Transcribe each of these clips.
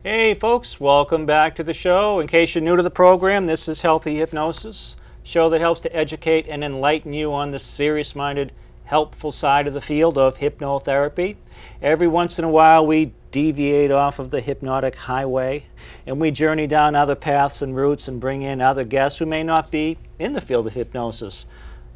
Hey folks, welcome back to the show. In case you're new to the program, this is Healthy Hypnosis, a show that helps to educate and enlighten you on the serious-minded, helpful side of the field of hypnotherapy. Every once in a while we deviate off of the hypnotic highway and we journey down other paths and routes and bring in other guests who may not be in the field of hypnosis.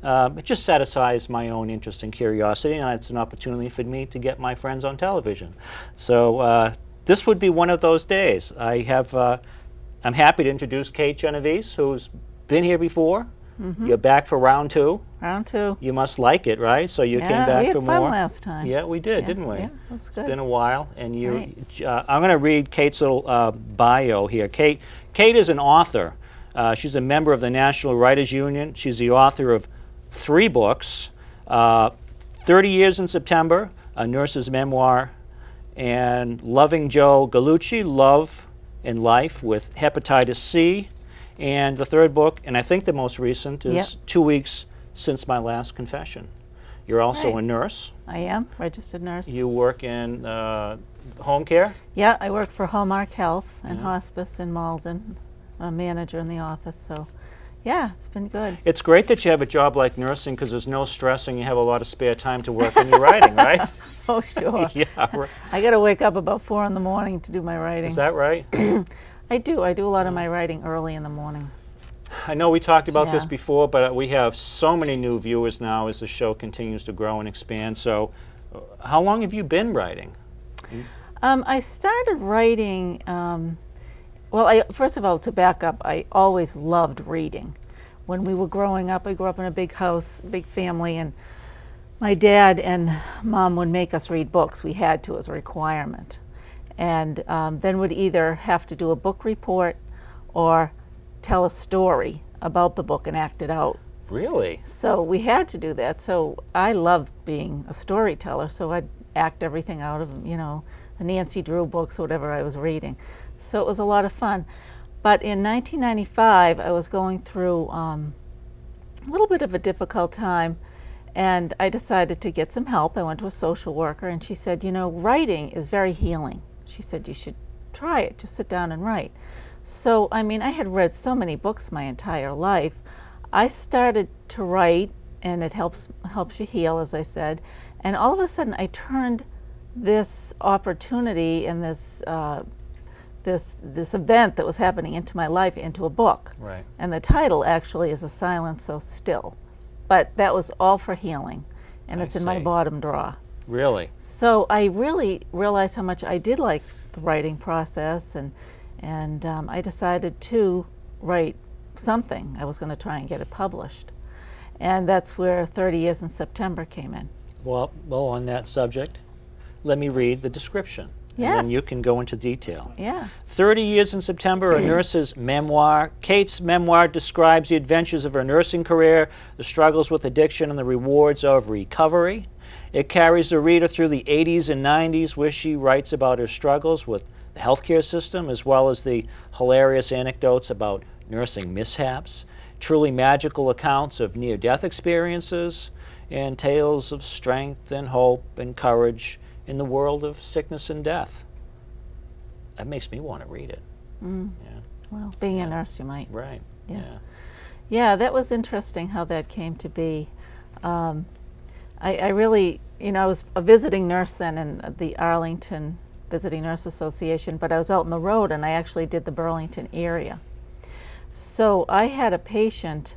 It just satisfies my own interest and curiosity, and it's an opportunity for me to get my friends on television. So this would be one of those days. I'm happy to introduce Kate Genovese, who's been here before. Mm-hmm. You're back for round two. Round two. You must like it, right? So you came back for more. We had fun last time. Yeah, we did, didn't we? Yeah, that's good. It's been a while, and you. Right. I'm going to read Kate's little bio here. Kate is an author. She's a member of the National Writers Union. She's the author of 3 books: 30 Years in September, A Nurse's Memoir, and Loving Joe Gallucci, Love and Life with Hepatitis C. And the 3rd book, and I think the most recent, is 2 Weeks Since My Last Confession. You're also a nurse. I am, registered nurse. You work in home care? Yeah, I work for Hallmark Health and Hospice in Malden. I'm a manager in the office, so yeah, it's been good. It's great that you have a job like nursing because there's no stress and you have a lot of spare time to work on your writing, right? Oh, sure. Yeah. Right. I got to wake up about 4 in the morning to do my writing. Is that right? I do a lot of my writing early in the morning. I know we talked about this before, but we have so many new viewers now as the show continues to grow and expand. So how long have you been writing? I started writing, first of all, to back up, I always loved reading. When we were growing up, I grew up in a big house, big family, and my dad and mom would make us read books. We had to as a requirement. And then would either have to do a book report or tell a story about the book and act it out. Really? So we had to do that. So I loved being a storyteller, so I'd act everything out of, you know, the Nancy Drew books, whatever I was reading. So it was a lot of fun. But in 1995, I was going through a little bit of a difficult time, and I decided to get some help. I went to a social worker, and she said, you know, writing is very healing. She said, you should try it, just sit down and write. So, I mean, I had read so many books my entire life. I started to write, and it helps you heal, as I said. And all of a sudden, I turned this opportunity and this event that was happening into my life into a book. Right. And the title actually is A Silence So Still. But that was all for healing, and it's in my bottom drawer. Really? So I really realized how much I did like the writing process, and I decided to write something. I was going to try and get it published. And that's where 30 Years in September came in. Well, on that subject, let me read the description. Yes. And then you can go into detail. Yeah. 30 Years in September, a nurse's memoir. Kate's memoir describes the adventures of her nursing career, the struggles with addiction, and the rewards of recovery. It carries the reader through the 80s and 90s, where she writes about her struggles with the healthcare system, as well as the hilarious anecdotes about nursing mishaps, truly magical accounts of near-death experiences, and tales of strength and hope and courage in the world of sickness and death. That makes me want to read it. Mm. Yeah. Well, being a nurse, you might. Right. Yeah. Yeah, that was interesting how that came to be. I really, you know, I was a visiting nurse then in the Arlington Visiting Nurse Association, but I was out on the road and I actually did the Burlington area. So I had a patient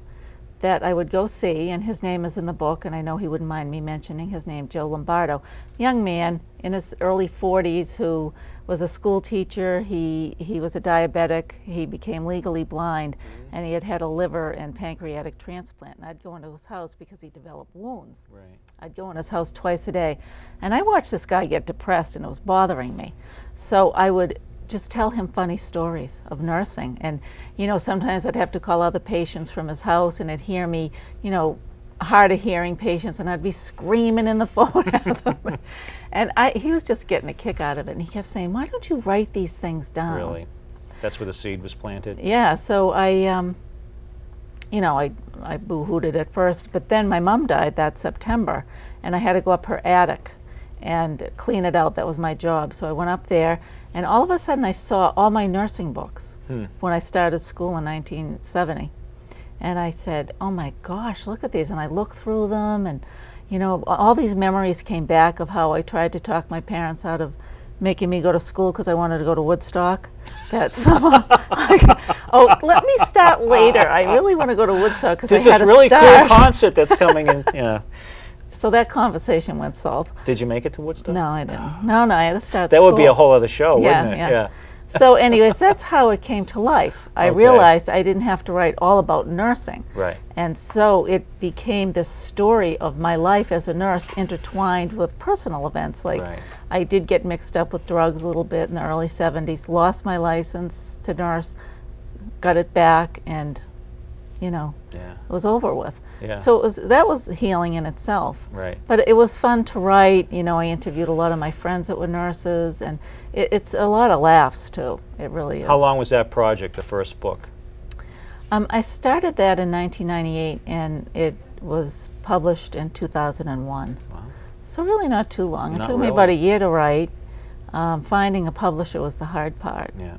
that I would go see, and his name is in the book, and I know he wouldn't mind me mentioning his name, Joe Lombardo. Young man in his early 40s who was a school teacher. He was a diabetic. He became legally blind, and he had had a liver and pancreatic transplant. And I'd go into his house because he developed wounds. Right. I'd go in his house twice a day. And I watched this guy get depressed, and it was bothering me. So I would just tell him funny stories of nursing. And, you know, sometimes I'd have to call other patients from his house, and he'd hear me, you know, hard of hearing patients, and I'd be screaming in the phone at them. And he was just getting a kick out of it, and he kept saying, why don't you write these things down? Really? That's where the seed was planted? Yeah, so you know, I boo-hooed it at first, but then my mom died that September, and I had to go up her attic and clean it out. That was my job. So I went up there, and all of a sudden I saw all my nursing books when I started school in 1970. And I said, oh my gosh, look at these. And I looked through them, and, you know, all these memories came back of how I tried to talk my parents out of making me go to school because I wanted to go to Woodstock that summer. Oh, let me start later. I really want to go to Woodstock because I had this really cool concert that's coming in. Yeah. So that conversation went south. Did you make it to Woodstock? No, I didn't. No, I had to start That school. would be a whole other show, wouldn't it? Yeah. So anyways, that's how it came to life. I realized I didn't have to write all about nursing. Right. And so it became this story of my life as a nurse intertwined with personal events. Like I did get mixed up with drugs a little bit in the early 70s, lost my license to nurse, got it back, and, you know, it was over with. Yeah. So that was healing in itself. Right. But it was fun to write. You know, I interviewed a lot of my friends that were nurses, and it's a lot of laughs too. It really is. How long was that project, the first book? I started that in 1998, and it was published in 2001. Wow. So really not too long. It took me about a year to write. Finding a publisher was the hard part. Yeah.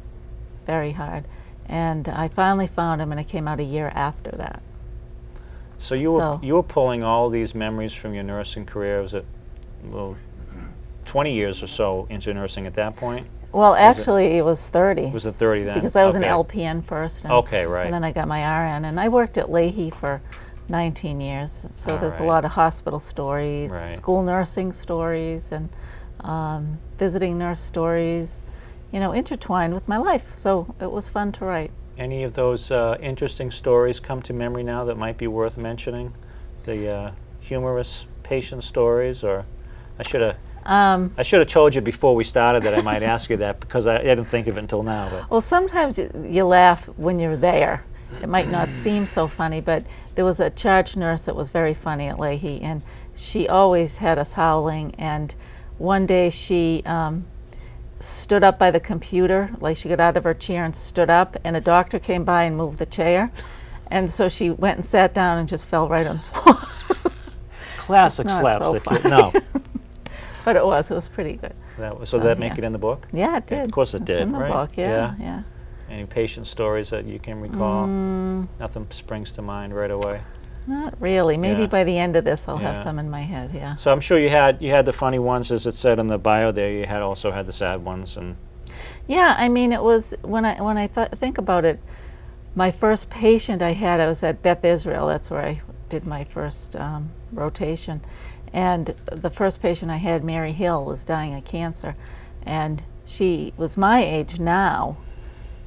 Very hard. And I finally found him, and it came out a year after that. So you were pulling all these memories from your nursing career. Was it 20 years or so into nursing at that point? Well, actually, it was 30. Was it 30 then? Because I was an LPN first. And, right. And then I got my RN. And I worked at Leahy for 19 years. So there's a lot of hospital stories, school nursing stories, and visiting nurse stories, you know, intertwined with my life. So it was fun to write. Any of those interesting stories come to memory now that might be worth mentioning? The humorous patient stories, or I should have told you before we started that I might ask you that because I didn't think of it until now. But. Well, sometimes you laugh when you're there. It might not seem so funny, but there was a charge nurse that was very funny at Leahy, and she always had us howling. And one day she stood up by the computer, like she got out of her chair and stood up, and a doctor came by and moved the chair, and so she went and sat down and just fell right on the floor. Classic slapstick. No. But it was pretty good. So did that make it in the book? Yeah, it did. Of course it did, in the book, yeah. Any patient stories that you can recall? Nothing springs to mind right away? Not really. Maybe by the end of this I'll have some in my head, yeah. So I'm sure you had the funny ones, as it said in the bio there. You also had the sad ones. And yeah, I mean, it was, when I think about it, my first patient I was at Beth Israel. That's where I did my first rotation. And the first patient I had, Mary Hill, was dying of cancer. And she was my age now.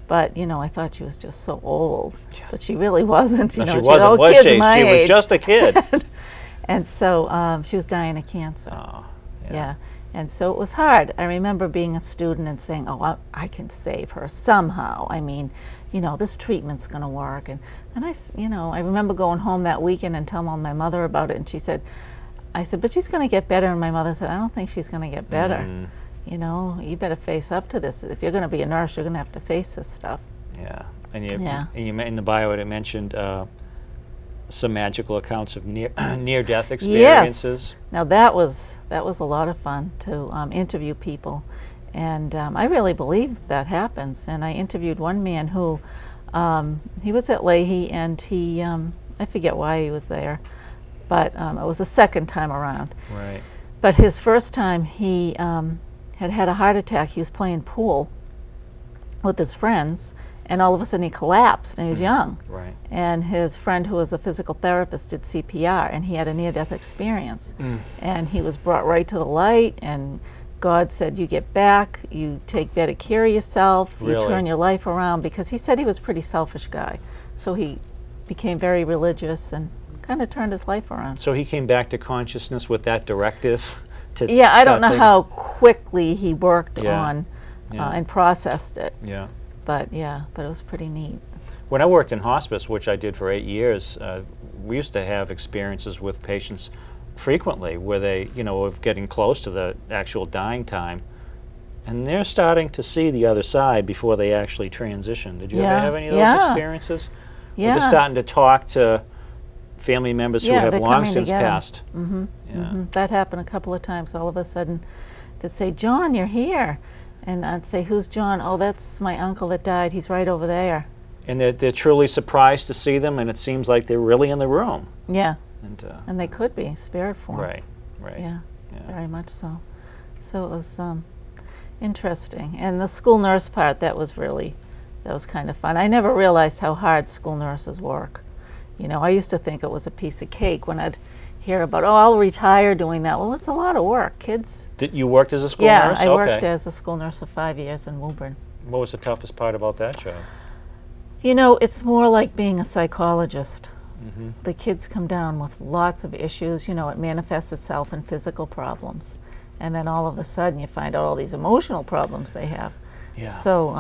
But, you know, I thought she was just so old. But she really wasn't. You know, she wasn't, was she? She was just a kid. And so she was dying of cancer. Oh, yeah. And so it was hard. I remember being a student and saying, oh, I can save her somehow. I mean, you know, this treatment's going to work. And I remember going home that weekend and telling my mother about it. And I said, but she's going to get better. And my mother said, I don't think she's going to get better. You know, you better face up to this. If you're going to be a nurse, you're going to have to face this stuff. Yeah. And you in the bio it mentioned some magical accounts of near-death experiences. Yes. Now that was a lot of fun to interview people, and I really believe that happens. And I interviewed one man who he was at Leahy, and he I forget why he was there, but it was the second time around. Right. But his first time, he had a heart attack. He was playing pool with his friends, and all of a sudden he collapsed, and he was young. Right. And his friend, who was a physical therapist, did CPR, and he had a near-death experience. And he was brought right to the light, and God said, you get back, you take better care of yourself, you turn your life around, because he said he was a pretty selfish guy. So he became very religious and kind of turned his life around. So he came back to consciousness with that directive? Yeah, I don't know how quickly he worked on and processed it. Yeah. But it was pretty neat. When I worked in hospice, which I did for 8 years, we used to have experiences with patients frequently where they, were getting close to the actual dying time, and they're starting to see the other side before they actually transition. Did you ever have any of those experiences? Yeah. Where they're starting to talk to family members who have long since passed. That happened a couple of times. All of a sudden, they'd say, "John, you're here." And I'd say, "Who's John?" "Oh, that's my uncle that died. He's right over there." And they're truly surprised to see them, and it seems like they're really in the room. Yeah. And they could be spirit form. Right. Yeah, very much so. So it was interesting. And the school nurse part, that was kind of fun. I never realized how hard school nurses work. I used to think it was a piece of cake when I'd hear about, "Oh, I'll retire doing that." Well, it's a lot of work. Kids. You worked as a school nurse? Yeah, I worked as a school nurse for 5 years in Woburn. What was the toughest part about that job? It's more like being a psychologist. The kids come down with lots of issues. It manifests itself in physical problems. And then all of a sudden you find out all these emotional problems they have. Yeah. So,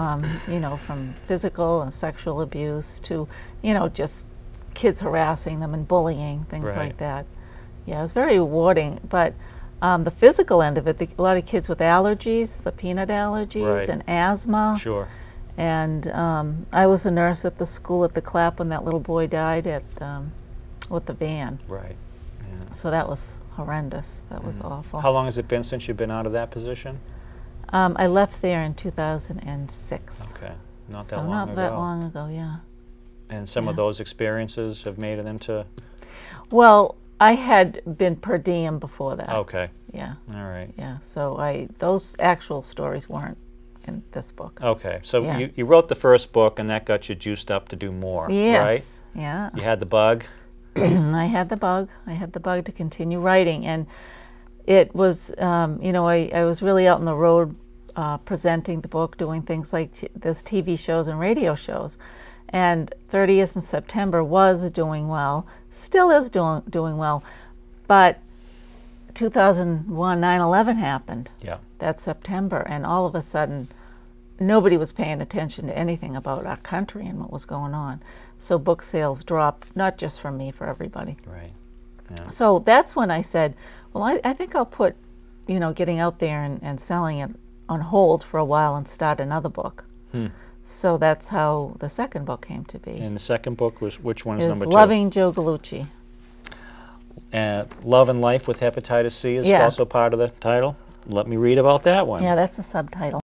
from physical and sexual abuse to, just kids harassing them and bullying, things like that. Yeah, it was very rewarding. But the physical end of it, a lot of kids with allergies, the peanut allergies and asthma. Sure. And I was a nurse at the school at the Clap when that little boy died with the van. Right. Yeah. So that was horrendous. That was awful. How long has it been since you've been out of that position? I left there in 2006. Okay. Not that so long not ago. that long ago, yeah. And some of those experiences have made it into... Well, I had been per diem before that. Okay. Yeah. All right. Yeah, so those actual stories weren't in this book. Okay, so you wrote the first book, and that got you juiced up to do more, right? Yeah. You had the bug? I had the bug. I had the bug to continue writing, and it was, I was really out on the road presenting the book, doing things like this TV shows and radio shows. And 30 Years in September was doing well, still is doing well, but 2001, 9/11 happened that September, and all of a sudden nobody was paying attention to anything about our country and what was going on. So book sales dropped, not just for me, for everybody. Right. Yeah. So that's when I said, well, I think I'll put, getting out there and selling it on hold for a while and start another book. So that's how the second book came to be. And the second book was, which one is number 2? Loving Joe Gallucci. Love and Life with Hepatitis C is also part of the title. Let me read about that one. Yeah, that's a subtitle.